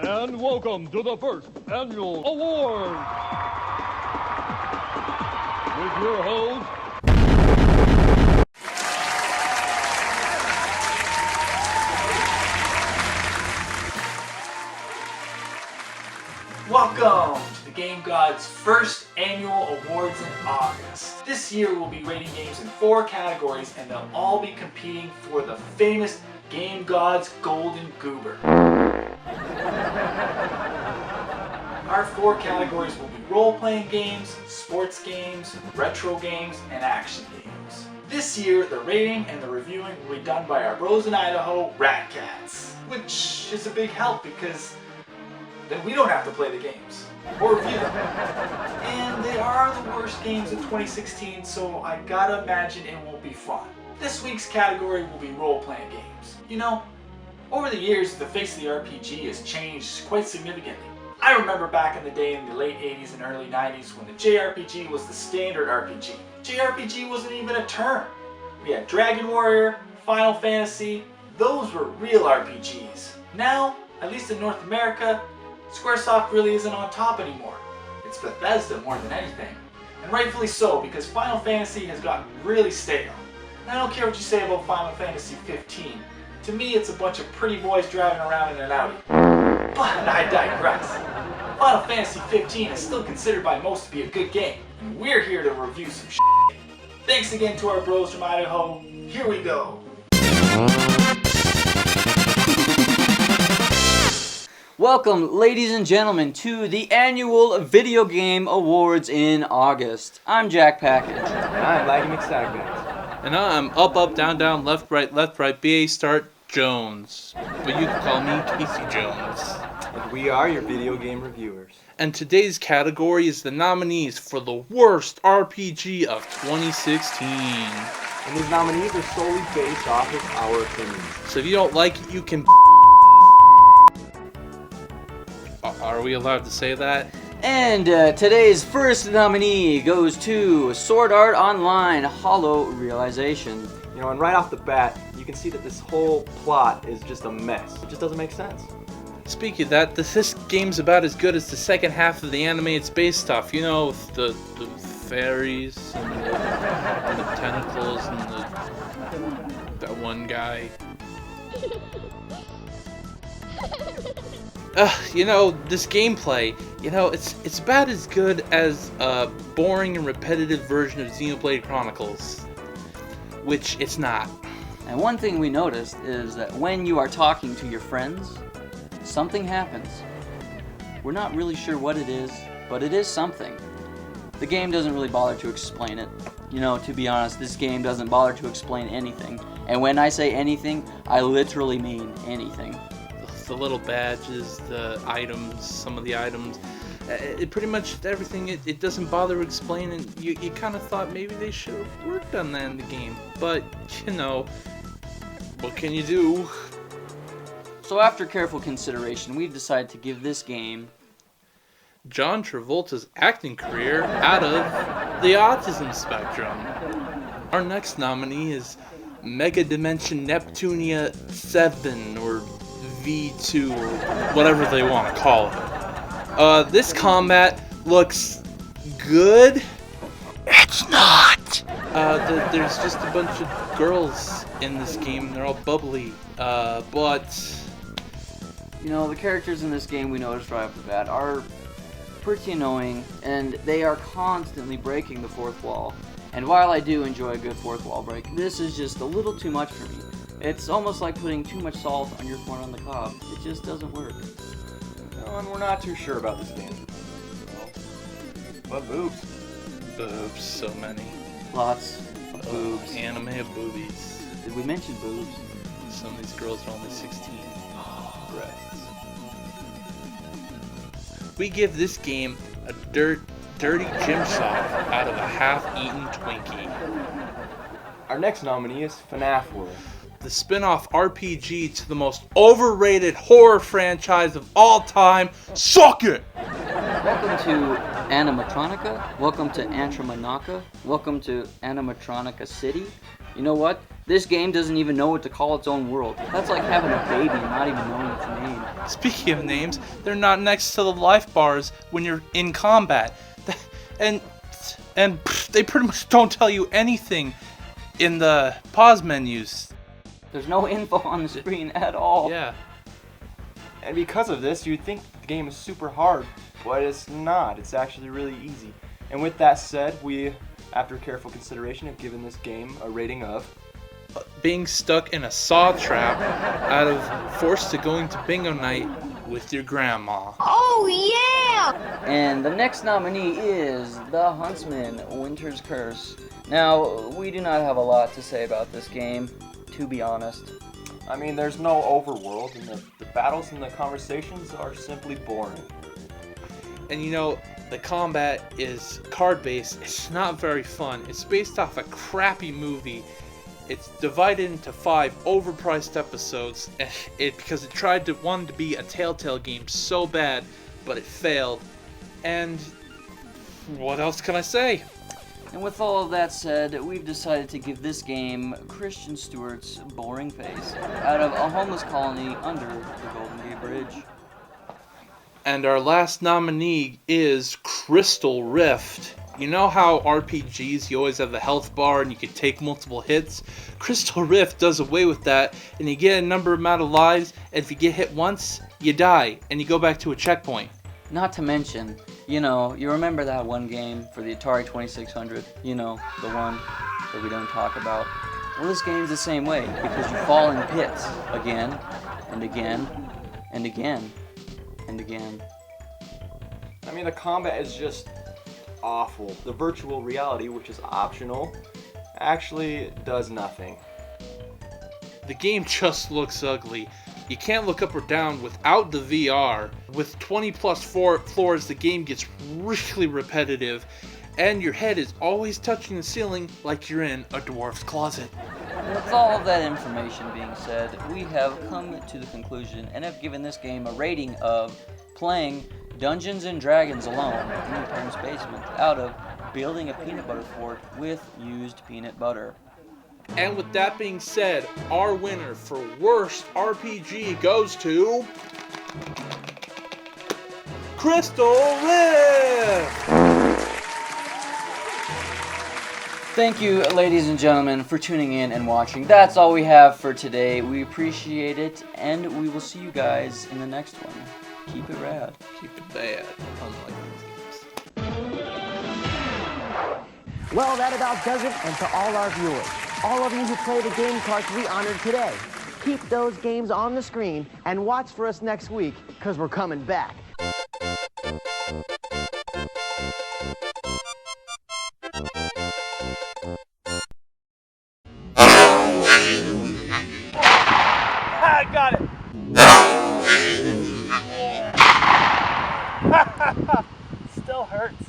And welcome to the first annual award. With your host, Welcome to the Game God's first annual awards in August. This year we'll be rating games in 4 categories and they'll all be competing for the famous Game God's Golden Goober. Our 4 categories will be role-playing games, sports games, retro games, and action games. This year, the rating and the reviewing will be done by our bros in Idaho, Katz, which is a big help because then we don't have to play the games or review them. And they are the worst games of 2016, so I gotta imagine it won't be fun. This week's category will be role-playing games. You know, over the years, the face of the RPG has changed quite significantly. I remember back in the day in the late 80s and early 90s when the JRPG was the standard RPG. JRPG wasn't even a term. We had Dragon Warrior, Final Fantasy, those were real RPGs. Now, at least in North America, Squaresoft really isn't on top anymore. It's Bethesda more than anything. And rightfully so, because Final Fantasy has gotten really stale. And I don't care what you say about Final Fantasy 15. To me, it's a bunch of pretty boys driving around in an Audi. But I digress. Final Fantasy 15 is still considered by most to be a good game, and we're here to review some shit. Thanks again to our bros from Idaho. Here we go. Welcome, ladies and gentlemen, to the annual Video Game Awards in August. I'm Jack Package. I'm Laggy McStagbags. And I'm up, down, left, right, BA Start Jones. But you can call me Casey Jones. And we are your video game reviewers. And today's category is the nominees for the worst RPG of 2016. And these nominees are solely based off of our opinions. So if you don't like it, you can... Are we allowed to say that? And today's first nominee goes to Sword Art Online Hollow Realization. You know, and right off the bat, you can see that this whole plot is just a mess. It just doesn't make sense. Speaking of that, this game's about as good as the second half of the animated space stuff. You know, with the fairies and the tentacles and that one guy. You know, this gameplay, you know, it's about as good as a boring and repetitive version of Xenoblade Chronicles, which it's not. And one thing we noticed is that when you are talking to your friends, something happens. We're not really sure what it is, but it is something. The game doesn't really bother to explain it. You know, to be honest, this game doesn't bother to explain anything. And when I say anything, I literally mean anything. The little badges, the items, some of the items, it pretty much everything, it doesn't bother explaining. You kind of thought maybe they should have worked on that in the game, but, you know, what can you do? So after careful consideration, we've decided to give this game John Travolta's acting career out of the autism spectrum. Our next nominee is Mega Dimension Neptunia 7, or V2, or whatever they want to call it. This combat looks good. It's not! There's just a bunch of girls in this game. They're all bubbly. But... You know, the characters in this game we noticed right off the bat are pretty annoying, and they are constantly breaking the fourth wall. And while I do enjoy a good fourth wall break, this is just a little too much for me. It's almost like putting too much salt on your corn on the cob. It just doesn't work. No, and we're not too sure about this game. But boobs. Boobs, so many. Lots of boobs. Anime of boobies. Did we mention boobs? Some of these girls are only 16. Breasts. We give this game a dirty gym sock out of a half-eaten Twinkie. Our next nominee is FNAF World. The spin-off RPG to the most overrated horror franchise of all time. Suck it! Welcome to Animatronica. Welcome to Antramanaka. Welcome to Animatronica City. You know what? This game doesn't even know what to call its own world. That's like having a baby and not even knowing its name. Speaking of names, they're not next to the life bars when you're in combat. And they pretty much don't tell you anything in the pause menus. There's no info on the screen at all. Yeah. And because of this, you'd think the game is super hard, but it's not. It's actually really easy. And with that said, we, after careful consideration, have given this game a rating of Being stuck in a saw trap out of forced to going to bingo night with your grandma. Oh, yeah! And the next nominee is The Huntsman, Winter's Curse. Now, we do not have a lot to say about this game, to be honest. I mean, there's no overworld, and the battles and the conversations are simply boring. And you know, the combat is card-based. It's not very fun. It's based off a crappy movie. It's divided into 5 overpriced episodes, because it wanted to be a Telltale game so bad, but it failed. And what else can I say? And with all of that said, we've decided to give this game Christian Stewart's boring face out of a homeless colony under the Golden Gate Bridge. And our last nominee is Crystal Rift. You know how RPGs, you always have the health bar and you can take multiple hits? Crystal Rift does away with that, and you get a number amount of lives, and if you get hit once, you die, and you go back to a checkpoint. Not to mention, you remember that one game for the Atari 2600? The one that we don't talk about? Well, this game's the same way, because you fall in pits again, and again, and again, and again. I mean, the combat is just awful. The virtual reality, which is optional, actually does nothing. The game just looks ugly. You can't look up or down without the VR. With 20 plus floors, the game gets really repetitive, and your head is always touching the ceiling like you're in a dwarf's closet. With all of that information being said, we have come to the conclusion and have given this game a rating of playing Dungeons and Dragons alone in your parents' basement out of building a peanut butter fort with used peanut butter. And with that being said, our winner for worst RPG goes to Crystal Rift! Thank you, ladies and gentlemen, for tuning in and watching. That's all we have for today. We appreciate it, and we will see you guys in the next one. Keep it rad. Keep it bad, unlike these games. Well, that about does it, and to all our viewers, all of you who play the game cards we honored today, keep those games on the screen and watch for us next week, because we're coming back. I got it! Still hurts.